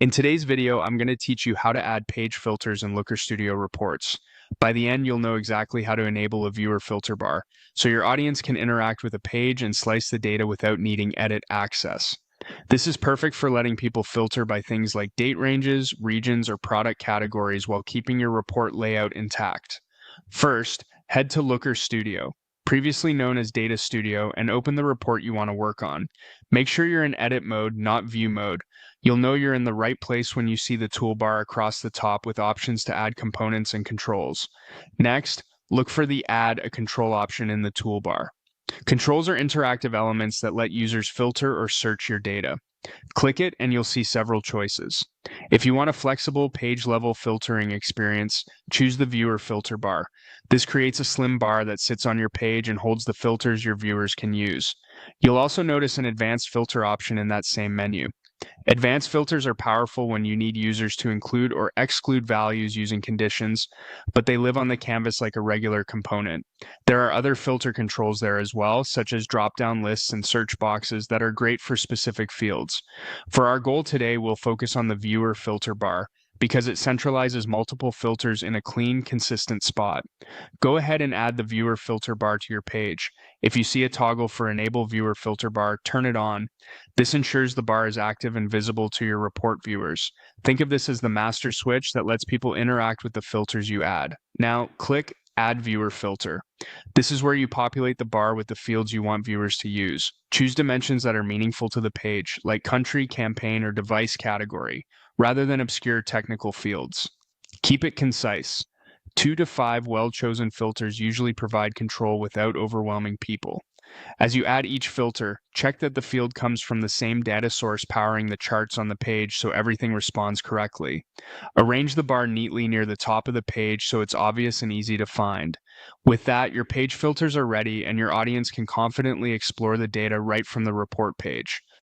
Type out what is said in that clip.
In today's video, I'm going to teach you how to add page filters in Looker Studio reports. By the end, you'll know exactly how to enable a viewer filter bar, so your audience can interact with a page and slice the data without needing edit access. This is perfect for letting people filter by things like date ranges, regions, or product categories while keeping your report layout intact. First, head to Looker Studio, previously known as Data Studio, and open the report you want to work on. Make sure you're in edit mode, not view mode. You'll know you're in the right place when you see the toolbar across the top with options to add components and controls. Next, look for the Add a Control option in the toolbar. Controls are interactive elements that let users filter or search your data. Click it and you'll see several choices. If you want a flexible page-level filtering experience, choose the Viewer Filter bar. This creates a slim bar that sits on your page and holds the filters your viewers can use. You'll also notice an advanced filter option in that same menu. Advanced filters are powerful when you need users to include or exclude values using conditions, but they live on the canvas like a regular component. There are other filter controls there as well, such as drop-down lists and search boxes that are great for specific fields. For our goal today, we'll focus on the viewer filter bar because it centralizes multiple filters in a clean, consistent spot. Go ahead and add the viewer filter bar to your page. If you see a toggle for Enable Viewer Filter Bar, turn it on. This ensures the bar is active and visible to your report viewers. Think of this as the master switch that lets people interact with the filters you add. Now, click Add Viewer Filter. This is where you populate the bar with the fields you want viewers to use. Choose dimensions that are meaningful to the page, like country, campaign, or device category, rather than obscure technical fields. Keep it concise. 2 to 5 well-chosen filters usually provide control without overwhelming people. As you add each filter, check that the field comes from the same data source powering the charts on the page so everything responds correctly. Arrange the bar neatly near the top of the page so it's obvious and easy to find. With that, your page filters are ready and your audience can confidently explore the data right from the report page.